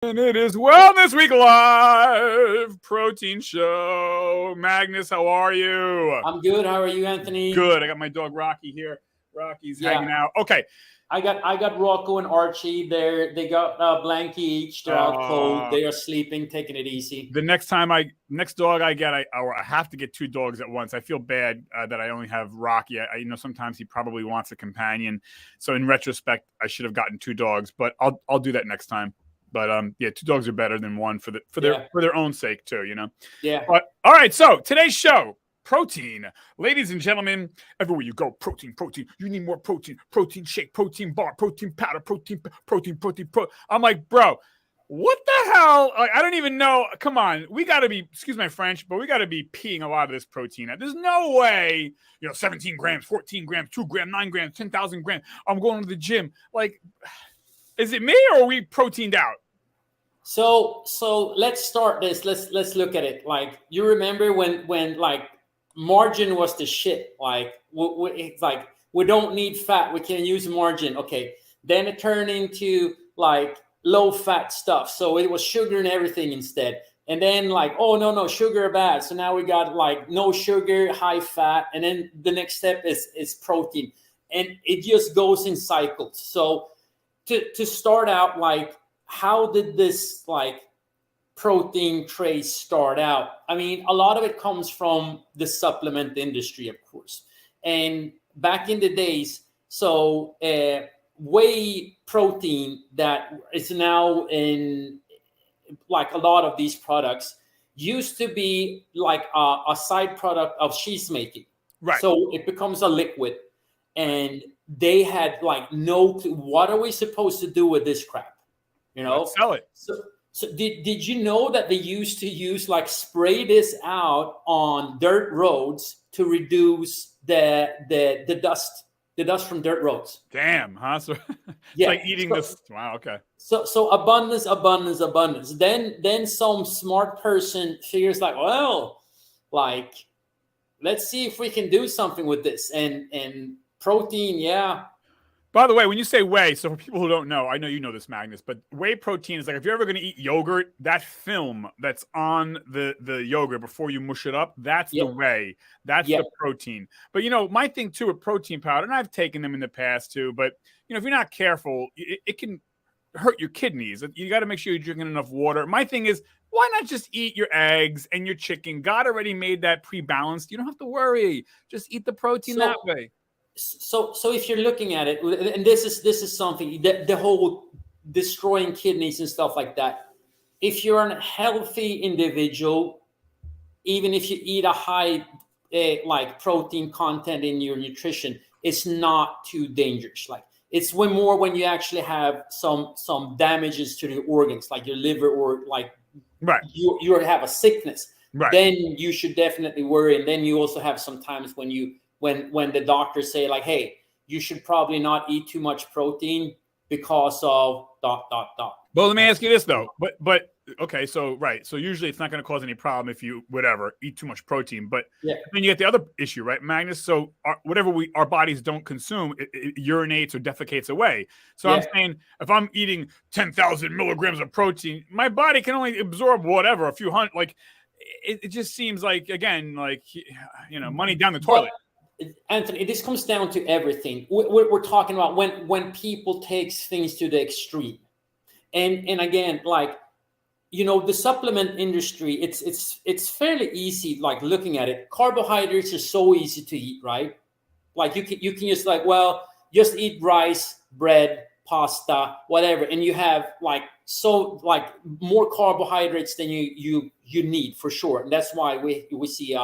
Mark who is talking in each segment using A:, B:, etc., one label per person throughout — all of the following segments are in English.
A: And it is Wellness Week Live protein show. Magnus, how are you?
B: I'm good. How are you, Anthony?
A: Good. I got my dog Rocky here. Rocky's hanging out. Okay.
B: I got Rocco and Archie there. They got Blanky each. They're out cold. They are sleeping, taking it easy.
A: The next dog I get, I have to get two dogs at once. I feel bad that I only have Rocky. I sometimes he probably wants a companion. So in retrospect, I should have gotten two dogs, but I'll do that next time. But two dogs are better than one for their own sake too,
B: Yeah.
A: But all right, so today's show, protein. Ladies and gentlemen, everywhere you go, protein. You need more protein. Protein shake, protein bar, protein powder, protein. I'm like, bro, what the hell? Like, I don't even know. Come on. We got to be, excuse my French, but we got to be peeing a lot of this protein. There's no way, 17 grams, 14 grams, 2 grams, 9 grams, 10,000 grams. I'm going to the gym. Like, is it me or are we proteined out?
B: So let's start this. Let's look at it. Like, you remember when like margin was the shit. Like, it's like we don't need fat. We can use margin. Okay. Then it turned into like low fat stuff. So it was sugar and everything instead. And then like, oh no, sugar bad. So now we got like no sugar, high fat. And then the next step is protein. And it just goes in cycles. So to start out, like, how did this like protein trace start out? I mean, a lot of it comes from the supplement industry, of course. And back in the days, so whey protein that is now in like a lot of these products used to be like a side product of cheese making.
A: Right.
B: So it becomes a liquid. And they had like no clue, what are we supposed to do with this crap?
A: Let's sell it.
B: So did you know that they used to use like spray this out on dirt roads to reduce the dust from dirt roads?
A: Damn, huh? So it's like eating this. Wow, okay.
B: So abundance. Then some smart person figures like, well, like, let's see if we can do something with this. And protein, yeah.
A: By the way, when you say whey, so for people who don't know, I know you know this, Magnus, but whey protein is like if you're ever going to eat yogurt, that film that's on the yogurt before you mush it up, that's the whey. That's the protein. But, my thing, too, with protein powder, and I've taken them in the past, too, but, if you're not careful, it can hurt your kidneys. You got to make sure you're drinking enough water. My thing is, why not just eat your eggs and your chicken? God already made that pre-balanced. You don't have to worry. Just eat the protein that way.
B: So if you're looking at it, and this is something that the whole destroying kidneys and stuff like that. If you're a healthy individual, even if you eat a high like protein content in your nutrition, it's not too dangerous. Like, it's way more when you actually have some damages to the organs, like your liver, or like you have a sickness.
A: Right.
B: Then you should definitely worry. And then you also have some times when the doctors say like, hey, you should probably not eat too much protein because of ...
A: Well, let me ask you this though. But okay, so right. So usually it's not going to cause any problem if you eat too much protein. But then you get the other issue, right, Magnus? So whatever our bodies don't consume, it urinates or defecates away. So I'm saying if I'm eating 10,000 milligrams of protein, my body can only absorb whatever, a few hundred. Like it just seems like, again, like money down the toilet.
B: Anthony, this comes down to everything. We're talking about when people take things to the extreme, and again, like, the supplement industry, it's fairly easy. Like, looking at it, carbohydrates are so easy to eat, right? Like, you can just like, well, just eat rice, bread, pasta, whatever, and you have like more carbohydrates than you need for sure, and that's why we see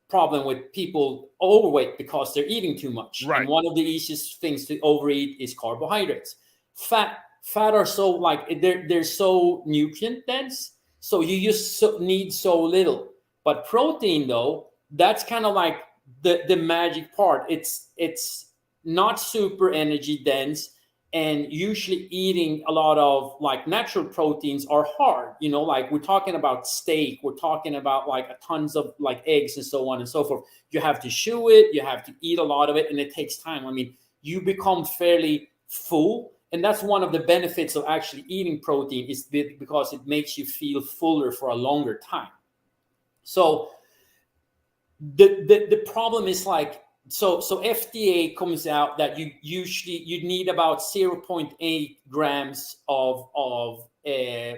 B: problem with people overweight because they're eating too much.
A: Right.
B: And one of the easiest things to overeat is carbohydrates. Fat are so like they're so nutrient dense, so you just need so little. But protein, though, that's kind of like the magic part. It's not super energy dense, and usually eating a lot of like natural proteins are hard. Like, we're talking about steak, we're talking about like tons of like eggs and so on and so forth. You have to chew it, you have to eat a lot of it, and it takes time. I mean, you become fairly full, And that's one of the benefits of actually eating protein, is because it makes you feel fuller for a longer time. So the problem is like, so FDA comes out that you need about 0.8 grams of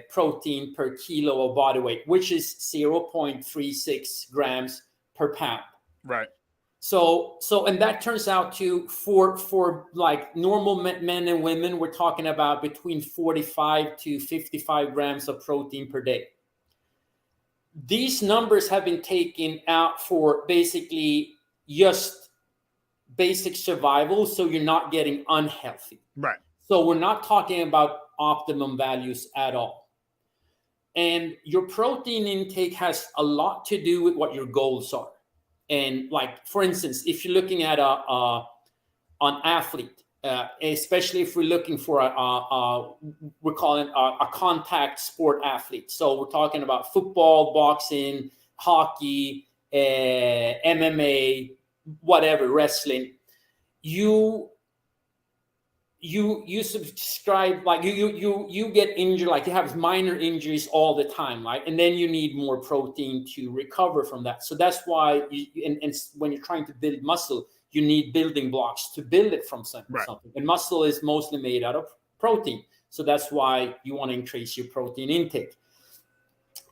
B: protein per kilo of body weight, which is 0.36 grams per pound.
A: Right.
B: So and that turns out to, for like normal men and women, we're talking about between 45 to 55 grams of protein per day. These numbers have been taken out for basically just basic survival, so you're not getting unhealthy.
A: Right.
B: So we're not talking about optimum values at all. And your protein intake has a lot to do with what your goals are. And like, for instance, if you're looking at an athlete, especially if we're looking for we're calling a contact sport athlete. So we're talking about football, boxing, hockey, MMA, whatever, wrestling. You subscribe, like you get injured, like you have minor injuries all the time, right? And then you need more protein to recover from that. So that's why and when you're trying to build muscle, you need building blocks to build it from something.
A: Right.
B: And muscle is mostly made out of protein. So that's why you want to increase your protein intake.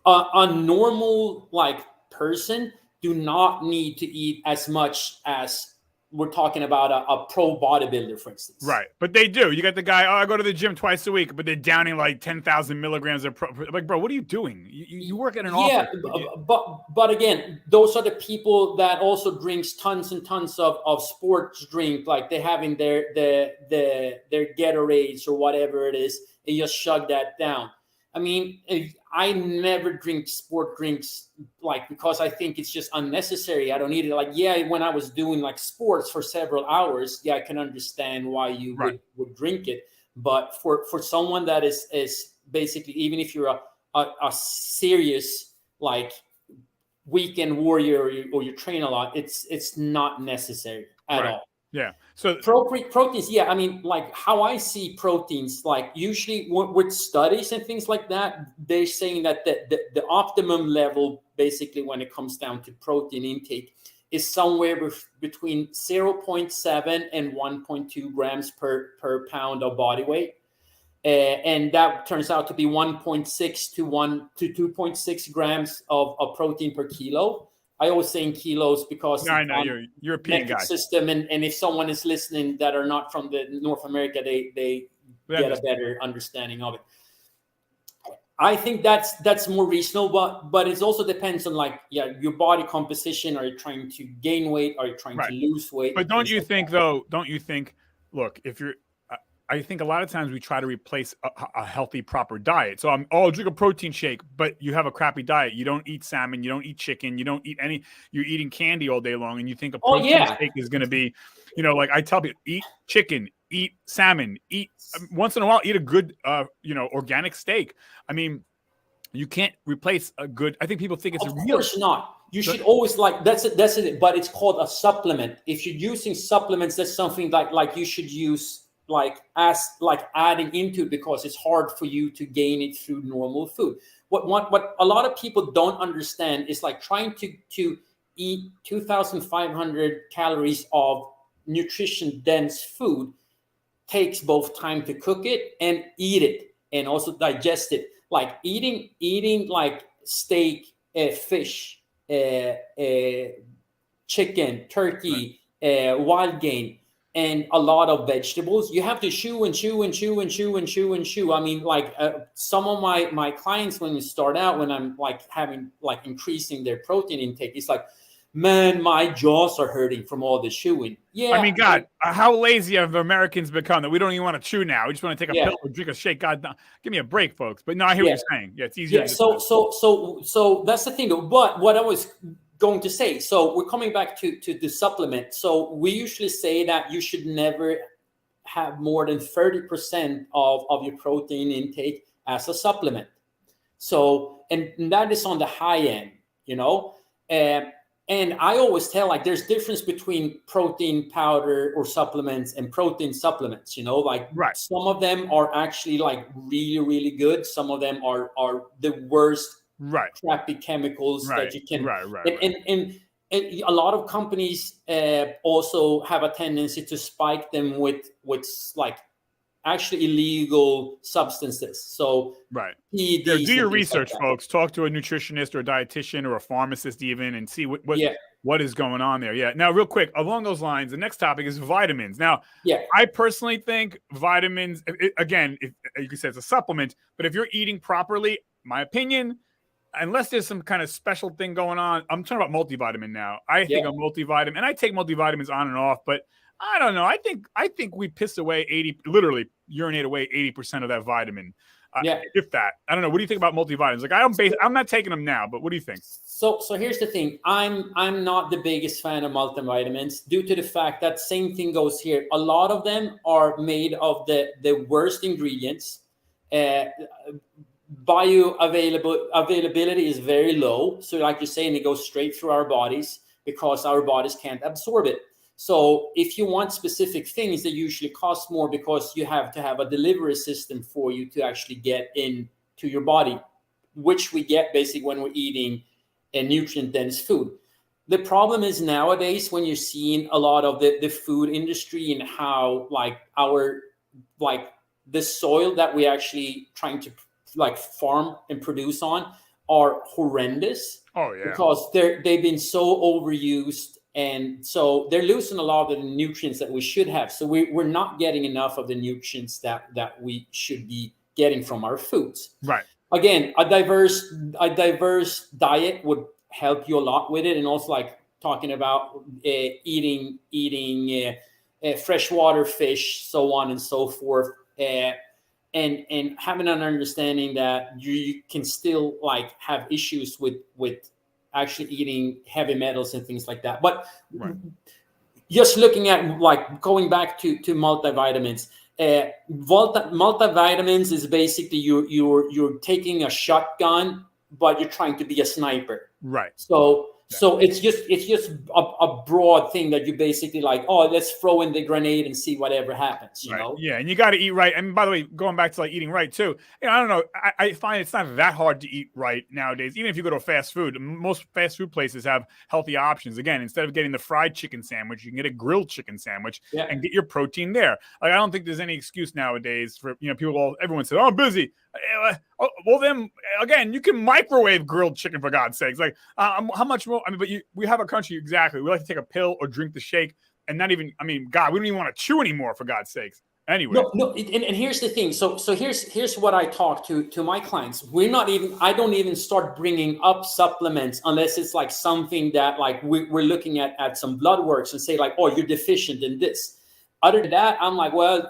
B: A normal like person do not need to eat as much as we're talking about a pro bodybuilder, for instance.
A: Right. But they do. You got the guy, I go to the gym twice a week, but they're downing like 10,000 milligrams of like, bro, what are you doing? You work at an office.
B: But again, those are the people that also drinks tons and tons of sports drink, like they have in their Gatorades or whatever it is, and just shut that down. I mean, I never drink sport drinks, like, because I think it's just unnecessary. I don't need it. Like, yeah, when I was doing like sports for several hours, yeah, I can understand why you would drink it. But for someone that is basically, even if you're a serious like weekend warrior or you train a lot, it's not necessary at all.
A: Yeah. So
B: proteins, yeah. I mean, like how I see proteins, like usually with studies and things like that, they're saying that the optimum level, basically when it comes down to protein intake, is somewhere between 0.7 and 1.2 grams per pound of body weight. And that turns out to be 1.6 to 2.6 grams of protein per kilo. I always say in kilos because
A: I know you're European guy
B: system, and if someone is listening that are not from the North America, they get a better understanding of it. I think that's more reasonable, but it also depends on like your body composition. Are you trying to gain weight? Are you trying to lose weight?
A: But don't you think though? Don't you think? Look, if you're I think a lot of times we try to replace a healthy, proper diet. So I'll drink a protein shake, but you have a crappy diet. You don't eat salmon. You don't eat chicken. You don't eat any. You're eating candy all day long, and you think a protein shake is going to be, like I tell people, eat chicken, eat salmon, eat once in a while, eat a good, organic steak. I mean, you can't replace a good. I think people think it's
B: of course not. You should always that's it. But it's called a supplement. If you're using supplements, that's something like you should use. Like adding into it, because it's hard for you to gain it through normal food. What a lot of people don't understand is like trying to eat 2,500 calories of nutrition dense food takes both time to cook it and eat it and also digest it. Like eating like steak, fish, chicken, turkey, wild game, and a lot of vegetables. You have to chew and chew and chew and chew and chew and chew. I mean, like some of my clients, when we start out, when I'm like having like increasing their protein intake, it's like, man, my jaws are hurting from all the chewing. Yeah.
A: I mean, God, how lazy have Americans become that we don't even want to chew now? We just want to take a pill or drink a shake. God, give me a break, folks. But no, I hear what you're saying. Yeah, it's easier.
B: Yeah. So that's the thing. But what I was going to say, so we're coming back to the supplement. So we usually say that you should never have more than 30% of your protein intake as a supplement. So, and that is on the high end, And I always tell, like, there's difference between protein powder or supplements and protein supplements, you know, like some of them are actually like really, really good. Some of them are the worst crappy chemicals that you can, and a lot of companies also have a tendency to spike them with like actually illegal substances. So
A: do your research, folks. Talk to a nutritionist or a dietitian or a pharmacist even, and see what is going on there. Yeah. Now, real quick, along those lines, the next topic is vitamins. Now, I personally think vitamins, again, you can say it's a supplement, but if you're eating properly, my opinion, unless there's some kind of special thing going on, I'm talking about multivitamin now. I think a multivitamin, and I take multivitamins on and off, but I don't know. I think we piss away literally urinate away 80% of that vitamin. If that. I don't know. What do you think about multivitamins? Like, I'm not taking them now, but what do you think?
B: So here's the thing. I'm not the biggest fan of multivitamins due to the fact that same thing goes here. A lot of them are made of the worst ingredients. Bioavailability is very low. So like you're saying, it goes straight through our bodies because our bodies can't absorb it. So if you want specific things, they usually cost more because you have to have a delivery system for you to actually get into your body, which we get basically when we're eating a nutrient-dense food. The problem is nowadays when you're seeing a lot of the food industry and how the soil that we actually trying to farm and produce on are horrendous.
A: Oh yeah,
B: because they've been so overused. And so they're losing a lot of the nutrients that we should have. So we're not getting enough of the nutrients that we should be getting from our foods.
A: Right.
B: Again, a diverse diet would help you a lot with it. And also like talking about eating freshwater fish, so on and so forth. And having an understanding that you can still like have issues with actually eating heavy metals and things like that. But just looking at like going back to multivitamins, multivitamins is basically you're taking a shotgun, but you're trying to be a sniper.
A: Right.
B: So it's just a broad thing that you basically like, oh, let's throw in the grenade and see whatever happens, you know?
A: Yeah, and you got to eat right. And by the way, going back to like eating right too, I don't know. I find it's not that hard to eat right nowadays. Even if you go to fast food, most fast food places have healthy options. Again, instead of getting the fried chicken sandwich, you can get a grilled chicken sandwich and get your protein there. Like, I don't think there's any excuse nowadays for everyone says, "Oh, I'm busy." Well, then again, you can microwave grilled chicken for God's sakes. Like, how much more? I mean, but we have a country exactly. We like to take a pill or drink the shake, and not even. I mean, God, we don't even want to chew anymore for God's sakes. Anyway,
B: no. And here's the thing. So here's what I talk to my clients. I don't even start bringing up supplements unless it's like something that like we're looking at some blood works and say like, oh, you're deficient in this. Other than that, I'm like, well,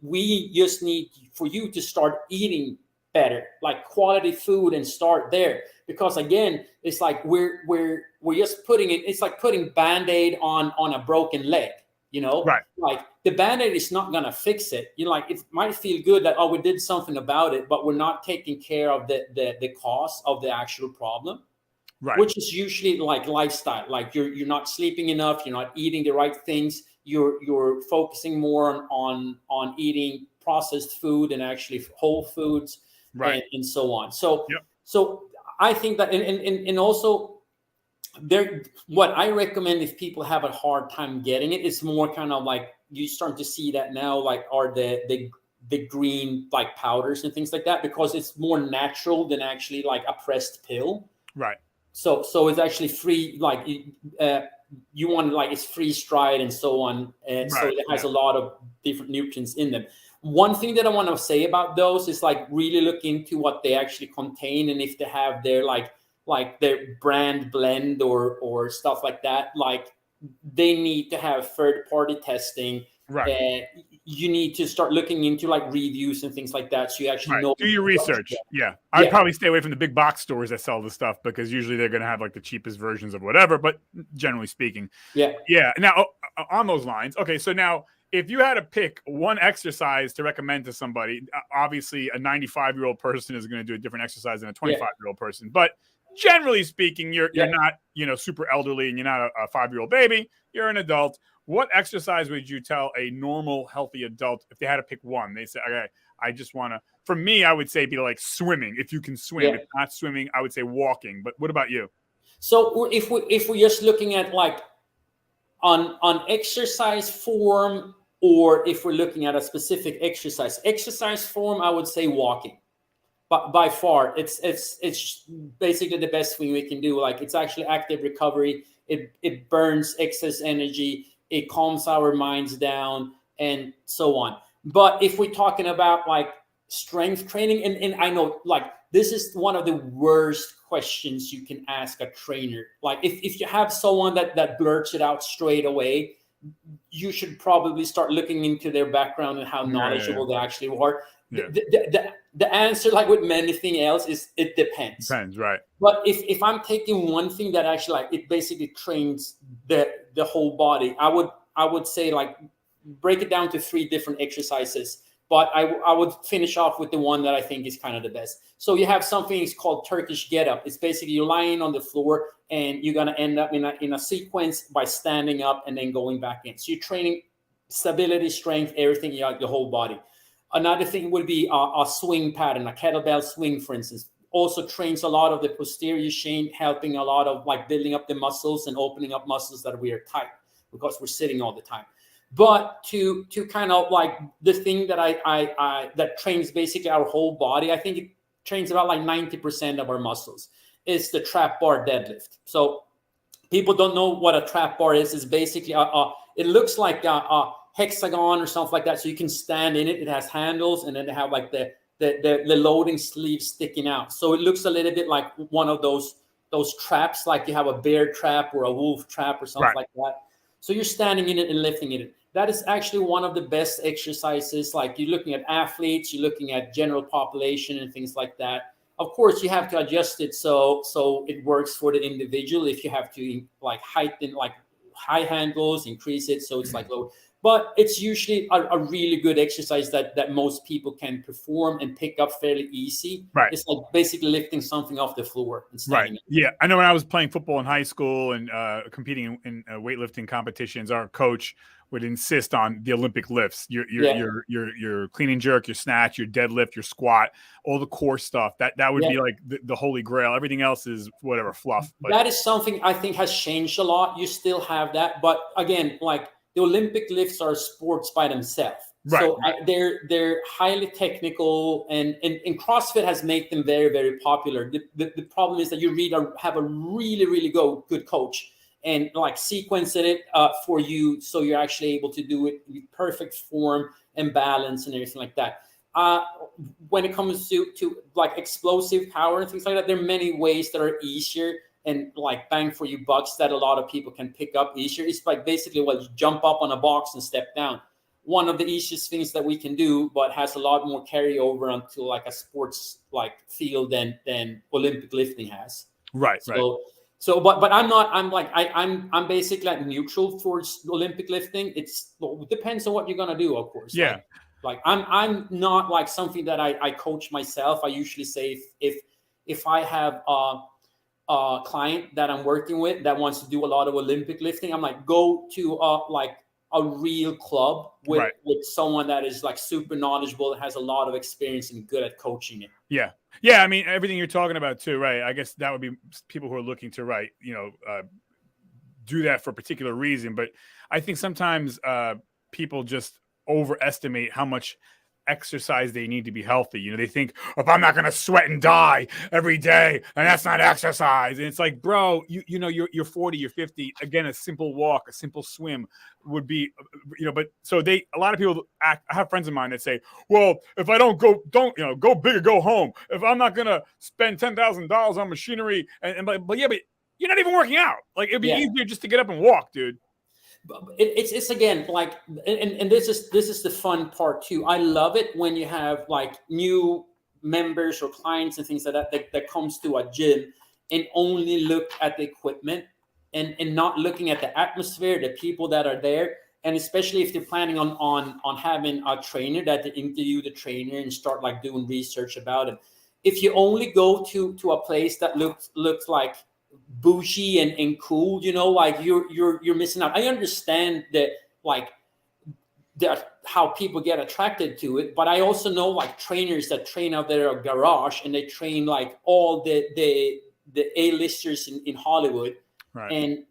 B: we just need for you to start eating better, like quality food, and start there. Because again, it's like we're just putting it. It's like putting Band-Aid on a broken leg. You know,
A: right?
B: Like the Band-Aid is not gonna fix it. You know, like it might feel good that we did something about it, but we're not taking care of the cause of the actual problem.
A: Right.
B: Which is usually like lifestyle. Like you're not sleeping enough. You're not eating the right things. You're focusing more on eating processed food and actually whole foods,
A: right,
B: and so on. So I think that and also there, what I recommend if people have a hard time getting it, it's more kind of like you start to see that now, like are the green like powders and things like that, because it's more natural than actually like a pressed pill.
A: Right.
B: So it's actually free, like you want like it's freeze dried and so on, and so it has a lot of different nutrients in them. One thing that I want to say about those is like really look into what they actually contain, and if they have their like their brand blend or stuff like that, like they need to have third party testing.
A: Right.
B: You need to start looking into like reviews and things like that, so you actually know.
A: Do your research. I'd probably stay away from the big box stores that sell the stuff, because usually they're going to have like the cheapest versions of whatever. But generally speaking, Now on those lines, okay. So now, if you had to pick one exercise to recommend to somebody, obviously a 95-year-old person is going to do a different exercise than a 25-year-old person. But generally speaking, you're not, super elderly and you're not a 5-year-old baby. You're an adult. What exercise would you tell a normal, healthy adult if they had to pick one? They say, okay, I just want to, for me, I would say be like swimming. If you can swim, if not swimming, I would say walking. But what about you?
B: So if we're just looking at like on exercise form, or if we're looking at a specific exercise form, I would say walking. But by far, it's basically the best thing we can do. Like, it's actually active recovery. It burns excess energy. It calms our minds down, and so on. But if we're talking about like strength training, and I know like this is one of the worst questions you can ask a trainer. Like, if you have someone that blurts it out straight away, you should probably start looking into their background and how knowledgeable they actually are. Yeah. The answer, like with anything else, is it depends.
A: Depends, right?
B: But if I'm taking one thing that actually like it basically trains the whole body, I would say like break it down to 3 different exercises. But I would finish off with the one that I think is kind of the best. So you have something it's called Turkish Get Up. It's basically you're lying on the floor and you're gonna end up in a sequence by standing up and then going back in. So you're training stability, strength, everything, your whole body. Another thing would be a swing pattern, a kettlebell swing, for instance. Also trains a lot of the posterior chain, helping a lot of like building up the muscles and opening up muscles that we are tight because we're sitting all the time. But to kind of like the thing that I that trains basically our whole body, I think it trains about like 90% of our muscles, is the trap bar deadlift. So people don't know what a trap bar is. It's basically it looks like a hexagon or something like that. So you can stand in it. It has handles, and then they have like the loading sleeves sticking out. So it looks a little bit like one of those traps, like you have a bear trap or a wolf trap or something like that. So you're standing in it and lifting in it. That is actually one of the best exercises. Like, you're looking at athletes, you're looking at general population and things like that. Of course, you have to adjust it so it works for the individual. If you have to like heighten, like high handles, increase it so it's like low. But it's usually a really good exercise that most people can perform and pick up fairly easy.
A: Right.
B: It's like basically lifting something off the floor and standing.
A: Right. Yeah. I know when I was playing football in high school and competing in weightlifting competitions, our coach would insist on the Olympic lifts. Your clean and jerk, your snatch, your deadlift, your squat, all the core stuff. That would be like the holy grail. Everything else is whatever, fluff. But
B: that is something I think has changed a lot. You still have that, but again, like, the Olympic lifts are sports by themselves.
A: Right,
B: so they're highly technical, and CrossFit has made them very, very popular. The problem is that you have a really, really good coach and like sequencing it for you, so you're actually able to do it with perfect form and balance and everything like that. When it comes to like explosive power and things like that, there are many ways that are easier and like bang for you bucks that a lot of people can pick up easier. It's like basically you jump up on a box and step down. One of the easiest things that we can do, but has a lot more carryover onto like a sports like field than Olympic lifting has.
A: Right.
B: But I'm basically like neutral towards Olympic lifting. It depends on what you're gonna do, of course.
A: Yeah.
B: Like I'm not like something that I coach myself. I usually say if I have client that I'm working with that wants to do a lot of Olympic lifting, I'm like, go to like a real club with someone that is like super knowledgeable and has a lot of experience and good at coaching it.
A: Yeah. I mean, everything you're talking about too, right? I guess that would be people who are looking to do that for a particular reason. But I think sometimes people just overestimate how much exercise they need to be healthy. They think, if I'm not going to sweat and die every day, and that's not exercise. And it's like, bro, you're 40, you're 50. Again, a simple walk, a simple swim would be, but so a lot of people I have friends of mine that say, well, if I don't go big or go home. If I'm not going to spend $10,000 on machinery but you're not even working out. Like, it'd be easier just to get up and walk, dude.
B: It's again like, and this is the fun part too. I love it when you have like new members or clients and things like that comes to a gym and only look at the equipment and not looking at the atmosphere, the people that are there, and especially if they're planning on having a trainer, that they interview the trainer and start like doing research about it. if you only go to a place that looks like bougie and cool, you know, like you're missing out. I understand that, like, that how people get attracted to it, but I also know like trainers that train out there at garage, and they train like all the A-listers in Hollywood,
A: Right.
B: and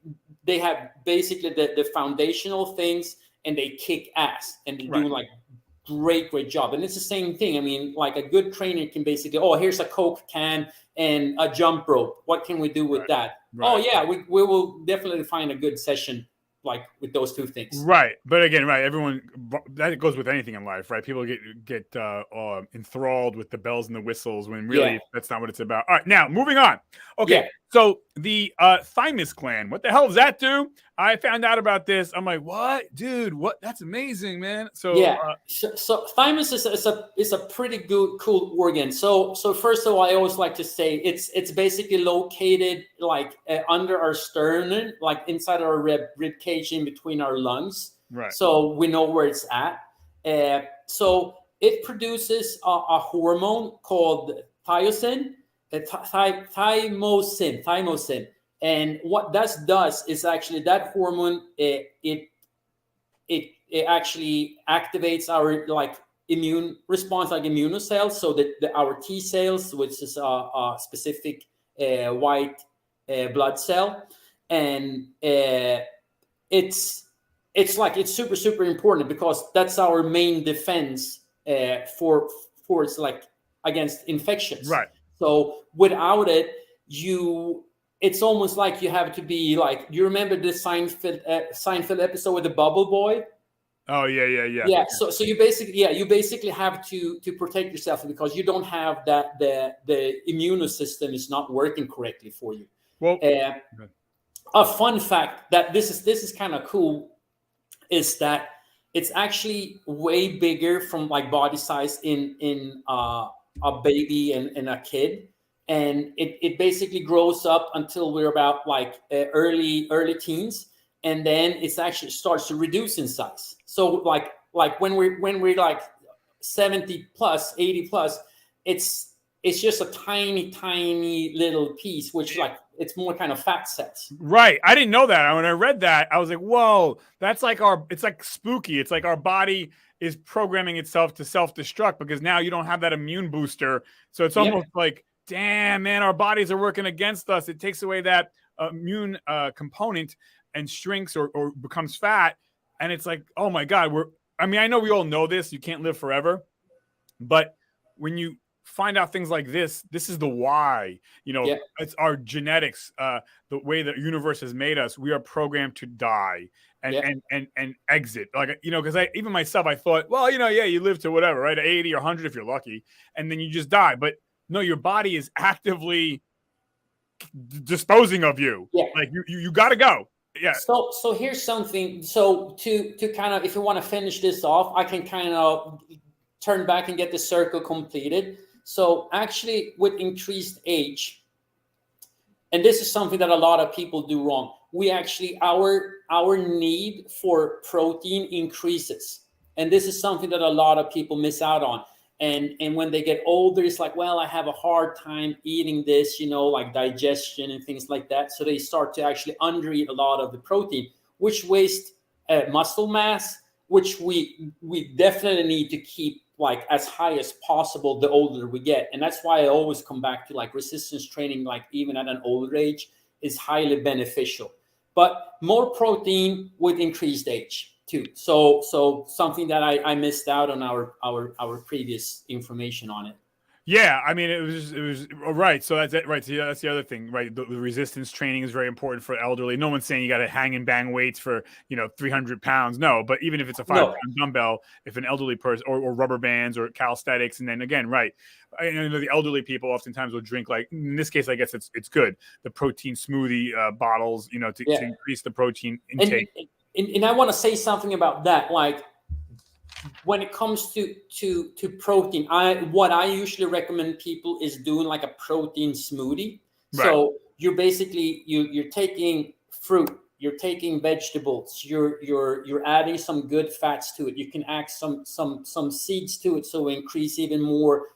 B: they have basically the foundational things, and they kick ass, and they do like great job. And it's the same thing. I mean, like a good trainer can basically, oh, here's a Coke can and a jump rope. What can we do with that? Oh yeah, we will definitely find a good session like with those two things.
A: Right. But again, right, everyone, that goes with anything in life, right? People get enthralled with the bells and the whistles when really that's not what it's about. All right, now moving on. Okay, so the thymus gland, what the hell does that do? I found out about this. I'm like, what, dude? What? That's amazing, man. So
B: so thymus is a pretty cool organ. So first of all, I always like to say it's basically located like under our sternum, like inside our rib cage, in between our lungs.
A: Right.
B: So we know where it's at. So it produces a hormone called thymosin. Thymosin. And what that does is actually that hormone, it actually activates our like immune response, like immunocells, so that our T cells, which is a specific white blood cell, and it's super important, because that's our main defense for it's like against infections.
A: Right.
B: So without it, it's almost like you have to be like, you remember the Seinfeld episode with the bubble boy?
A: Oh yeah.
B: Yeah. So you basically have to protect yourself, because you don't have that the immune system is not working correctly for you.
A: Well,
B: a fun fact that this is kind of cool is that it's actually way bigger from like body size in a baby and a kid. And it basically grows up until we're about like early teens, and then it actually starts to reduce in size. So like when we're like 70 plus, 80 plus, it's just a tiny little piece, which like it's more kind of fat cells.
A: Right. I didn't know that. When I read that, I was like, whoa, that's like it's like spooky. It's like our body is programming itself to self-destruct, because now you don't have that immune booster. So it's almost like, damn, man, our bodies are working against us. It takes away that immune component and shrinks or becomes fat. And it's like, oh my God, I know we all know this. You can't live forever. But when you find out things like this is the why. You know, it's our genetics, the way the universe has made us. We are programmed to die and exit. Like, you know, because even myself, I thought, well, you know, you live to whatever, right? 80 or 100 if you're lucky. And then you just die. But no, your body is actively disposing of you.
B: Yeah.
A: Like you got to go. Yeah.
B: So here's something. So to kind of, if you want to finish this off, I can kind of turn back and get the circle completed. So actually, with increased age, and this is something that a lot of people do wrong, we actually, our need for protein increases. And this is something that a lot of people miss out on. And when they get older, it's like, well, I have a hard time eating this, you know, like digestion and things like that. So they start to actually undereat a lot of the protein, which wastes muscle mass, which we definitely need to keep like as high as possible the older we get. And that's why I always come back to like resistance training, like even at an older age, is highly beneficial. But more protein with increased age too. So something that I missed out on our previous information on it.
A: Yeah, I mean, it was right. So that's it, right. So that's the other thing, right? The resistance training is very important for elderly. No one's saying you got to hang and bang weights for 300 pounds. No, but even if it's a 5-pound dumbbell, if an elderly person or rubber bands or calisthenics, and then again, right, I know the elderly people oftentimes will drink, like in this case, I guess it's good, the protein smoothie bottles, to increase the protein intake.
B: And I want to say something about that, like. When it comes to protein, what I usually recommend people is doing like a protein smoothie. Right. So you're basically you're taking fruit, you're taking vegetables, you're adding some good fats to it. You can add some seeds to it, so increase even more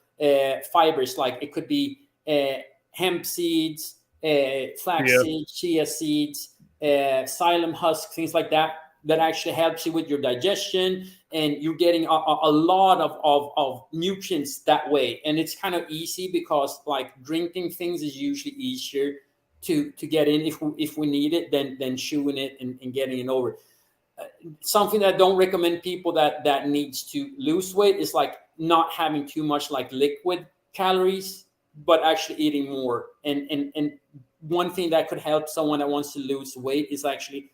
B: fibers, like it could be hemp seeds, flax seeds, chia seeds, psyllium husk, things like that, that actually helps you with your digestion, and you're getting a lot of nutrients that way. And it's kind of easy because like drinking things is usually easier to get in if we need it than chewing it and getting it over. Something that I don't recommend people that needs to lose weight is like not having too much like liquid calories, but actually eating more. And one thing that could help someone that wants to lose weight is actually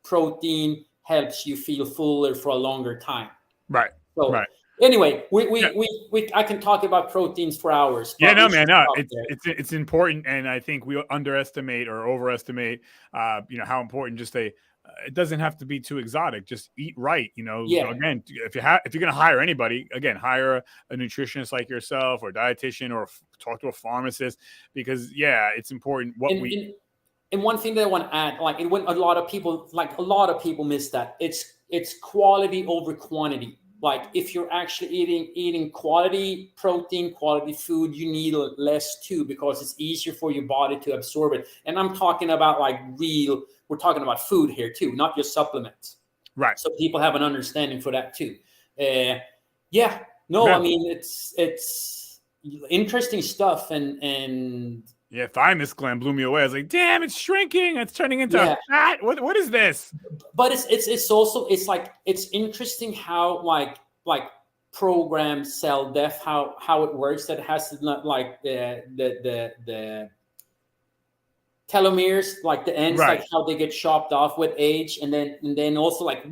B: protein helps you feel fuller for a longer time.
A: Right.
B: So
A: right.
B: Anyway, I can talk about proteins for hours.
A: Yeah, no, man, no, it's important, and I think we underestimate or overestimate, how important just it doesn't have to be too exotic. Just eat right, Again, if you're going to hire anybody, again, hire a nutritionist like yourself, or a dietitian, or talk to a pharmacist, because it's important
B: And one thing that I want to add, like when a lot of people miss that, it's quality over quantity. Like if you're actually eating quality protein, quality food, you need less too, because it's easier for your body to absorb it. And I'm talking about we're talking about food here too, not just supplements.
A: Right.
B: So people have an understanding for that too. I mean, it's interesting stuff, and
A: yeah, thymus gland blew me away. I was like, damn, it's shrinking. It's turning into fat. What is this?
B: But it's also it's interesting how like programmed cell death, how it works. That has to not like the telomeres, like the ends, like how they get chopped off with age, and then also like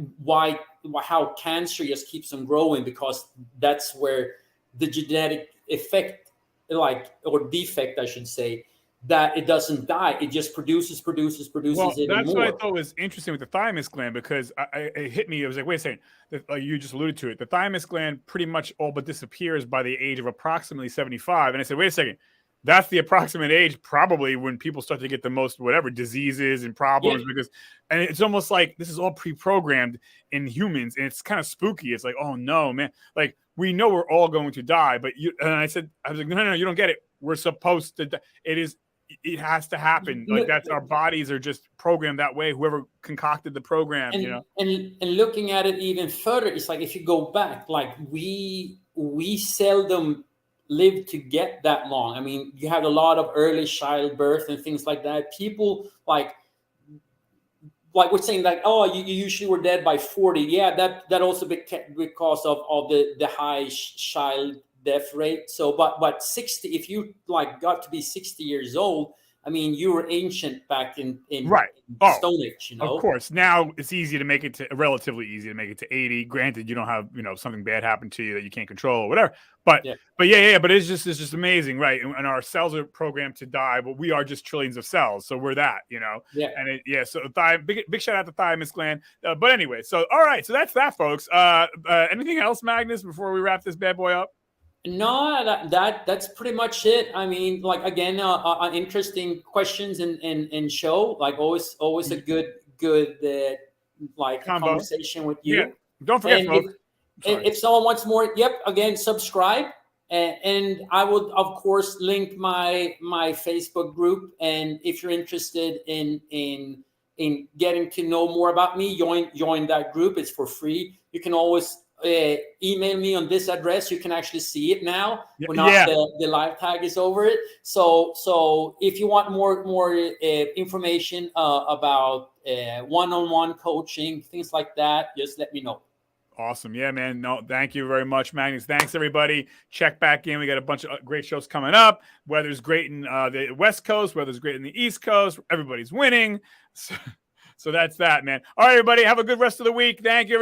B: how cancer just keeps on growing, because that's where the genetic effect, or defect, I should say, that it doesn't die. It just produces
A: well,
B: even
A: that's
B: more.
A: what I thought was interesting with the thymus gland, because it hit me. It was like, wait a second, you just alluded to it. The thymus gland pretty much all but disappears by the age of approximately 75. And I said, wait a second, that's the approximate age probably when people start to get the most diseases and problems, and it's almost like this is all pre-programmed in humans, and it's kind of spooky. It's like, oh no, man, like we know we're all going to die, but I was like, no, you don't get it. We're supposed to die. It has to happen. Like that's, our bodies are just programmed that way. Whoever concocted the program,
B: And looking at it even further, it's like if you go back, like we seldom live to get that long. I mean, you have a lot of early childbirth and things like that. People like we're saying like, oh, you usually were dead by 40. Yeah, that also because of the high child death rate. So but 60, if you got to be 60 years old, I mean, you were ancient back in Stone Age,
A: Of course. Now it's relatively easy to make it to 80. Granted, you don't have, something bad happen to you that you can't control or whatever. But but it's just amazing, right? And our cells are programmed to die, but we are just trillions of cells. So we're that,
B: Yeah.
A: And so big shout out to thymus gland. But anyway, so all right, so that's that, folks. Anything else, Magnus, before we wrap this bad boy up?
B: No, that's pretty much it. I mean, like again, interesting questions and show. Like always a good conversation with you.
A: Yeah. Don't forget, folks.
B: If someone wants more, again, subscribe, and I would of course link my Facebook group. And if you're interested in getting to know more about me, join that group. It's for free. You can always email me on this address. You can actually see it now. The live tag is over it. So if you want more information about one-on-one coaching, things like that, just let me know.
A: Awesome. Yeah, man. No, thank you very much, Magnus. Thanks, everybody. Check back in. We got a bunch of great shows coming up. Weather's great in the West Coast. Weather's great in the East Coast. Everybody's winning. So that's that, man. All right, everybody. Have a good rest of the week. Thank you.